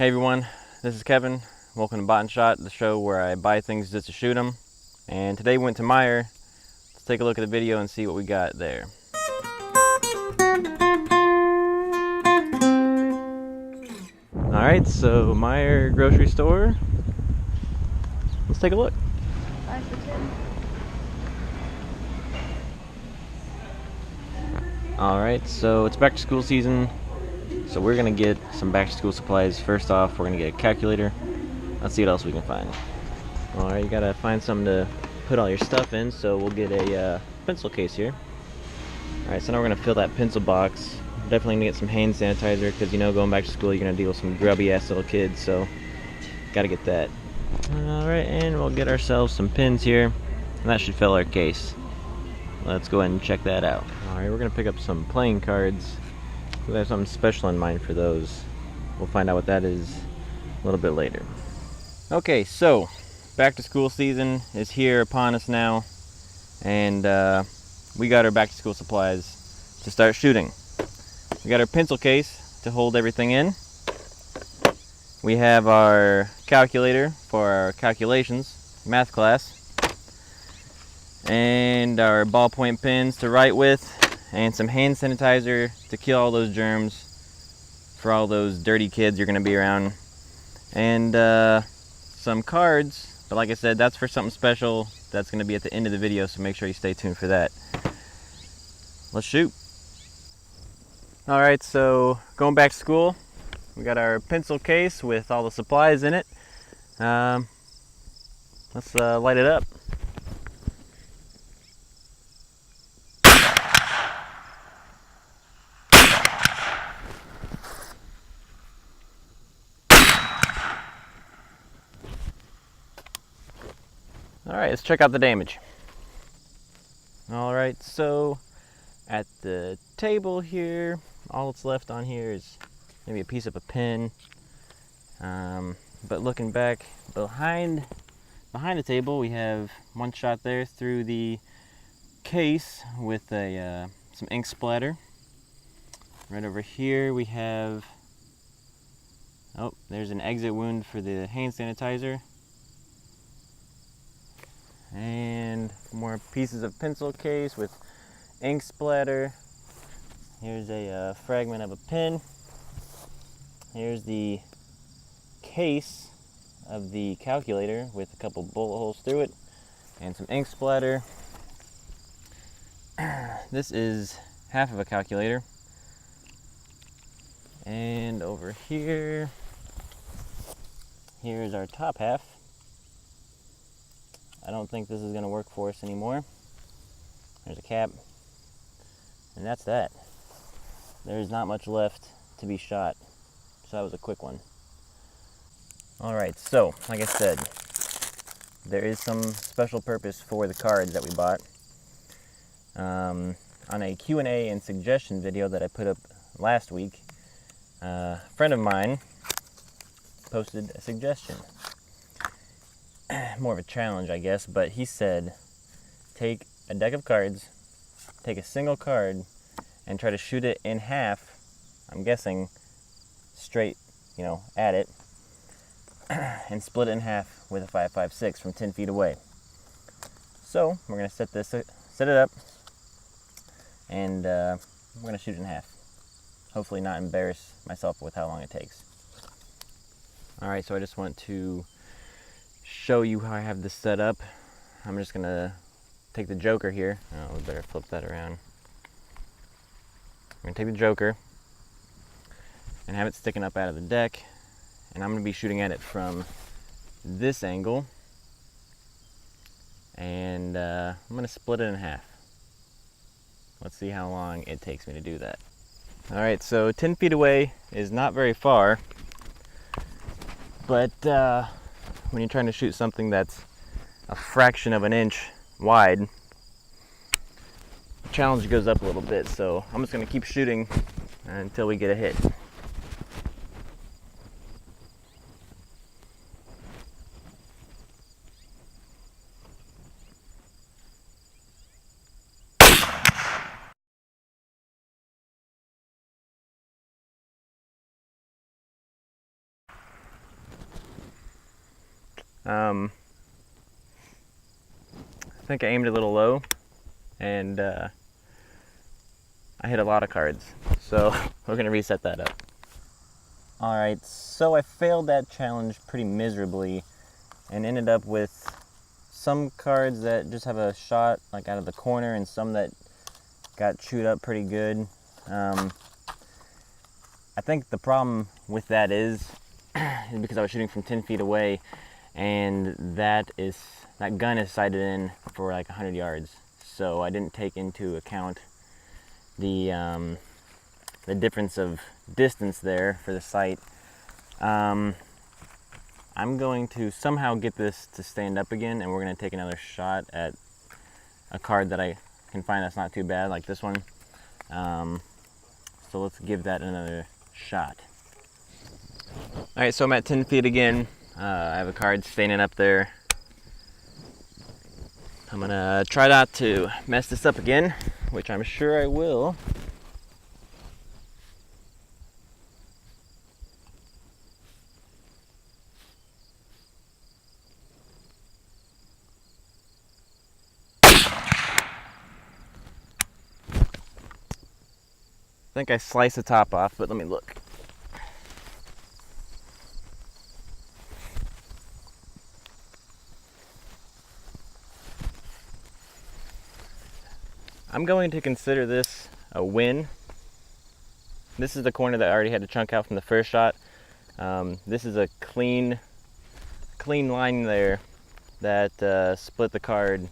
Hey everyone, this is Kevin. Welcome to Bot and Shot, the show where I buy things just to shoot them. And today we went to Meijer. Let's take a look at the video and see what we got there. Alright, so Meijer grocery store. Let's take a look. 5 for 10. Alright, so it's back to school season. So we're gonna get some back to school supplies. First off, we're gonna get a calculator. Let's see what else we can find. Alright, you gotta find something to put all your stuff in, so we'll get a pencil case here. Alright, so now we're gonna fill that pencil box. Definitely gonna get some hand sanitizer, because you know, going back to school, you're gonna deal with some grubby ass little kids, so gotta get that. Alright, and we'll get ourselves some pins here, and that should fill our case. Let's go ahead and check that out. Alright, we're gonna pick up some playing cards. We have something special in mind for those. We'll find out what that is a little bit later. Okay, so back to school season is here upon us now, and we got our back to school supplies to start shooting. We got our pencil case to hold everything in. We have our calculator for our calculations, math class, and our ballpoint pens to write with, and some hand sanitizer to kill all those germs for all those dirty kids you're gonna be around, and some cards, but like I said, that's for something special that's gonna be at the end of the video, so make sure you stay tuned for that. Let's shoot. Alright, so going back to school, we got our pencil case with all the supplies in it. Let's light it up. Alright, let's check out the damage. Alright, so at the table here, all that's left on here is maybe a piece of a pen. But looking back behind the table, we have one shot there through the case with some ink splatter. Right over here we have, oh, there's an exit wound for the hand sanitizer. And more pieces of pencil case with ink splatter. Here's a fragment of a pen. Here's the case of the calculator with a couple bullet holes through it and some ink splatter. This is half of a calculator. And over here, here's our top half. I don't think this is going to work for us anymore. There's a cap, and that's that. There's not much left to be shot, so that was a quick one. Alright, so like I said, there is some special purpose for the cards that we bought. On a Q&A and suggestion video that I put up last week, a friend of mine posted a suggestion. More of a challenge, I guess, but he said take a deck of cards, take a single card, and try to shoot it in half. I'm guessing straight, at it, and split it in half with a 5.56 from 10 feet away. So we're gonna set it up, and we're gonna shoot it in half. Hopefully not embarrass myself with how long it takes. All right, so I just want to show you how I have this set up. I'm just gonna take the joker here. Oh, we better flip that around. I'm gonna take the joker and have it sticking up out of the deck, and I'm gonna be shooting at it from this angle, and I'm gonna split it in half. Let's see how long it takes me to do that. All right, so 10 feet away is not very far, but when you're trying to shoot something that's a fraction of an inch wide, the challenge goes up a little bit, so I'm just going to keep shooting until we get a hit. I think I aimed a little low, and I hit a lot of cards. So we're gonna reset that up. Alright, so I failed that challenge pretty miserably and ended up with some cards that just have a shot like out of the corner and some that got chewed up pretty good. I think the problem with that is because I was shooting from 10 feet away, and that gun is sighted in for like 100 yards. So I didn't take into account the difference of distance there for the sight. I'm going to somehow get this to stand up again, and we're going to take another shot at a card that I can find that's not too bad, like this one. So let's give that another shot. Alright, so I'm at 10 feet again. I have a card standing up there. I'm going to try not to mess this up again, which I'm sure I will. I think I sliced the top off, but let me look. I'm going to consider this a win. This is the corner that I already had to chunk out from the first shot. This is a clean line there that split the card,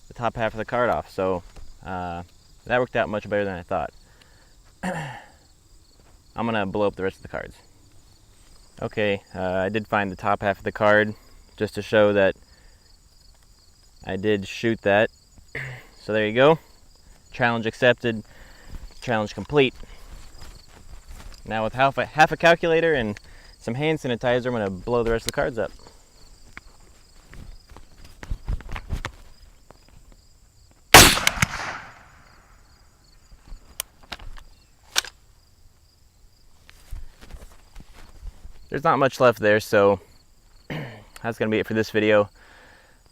the top half of the card off. So that worked out much better than I thought. I'm gonna blow up the rest of the cards. Okay, I did find the top half of the card just to show that I did shoot that. So there you go. Challenge accepted. Challenge complete. Now with half a calculator and some hand sanitizer, I'm gonna blow the rest of the cards up. There's not much left there, so that's gonna be it for this video.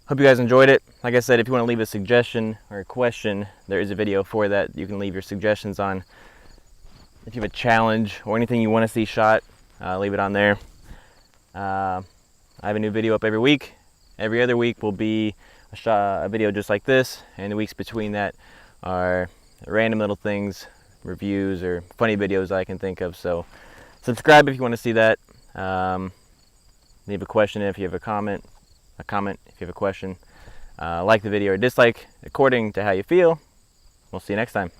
Hope you guys enjoyed it. Like I said, if you want to leave a suggestion or a question, there is a video for that. You can leave your suggestions on. If you have a challenge or anything you want to see shot, leave it on there. I have a new video up every week. Every other week will be a video just like this, and the weeks between that are random little things, reviews, or funny videos I can think of. So subscribe if you want to see that. Leave a question if you have a comment if you have a question. Like the video or dislike according to how you feel. We'll see you next time.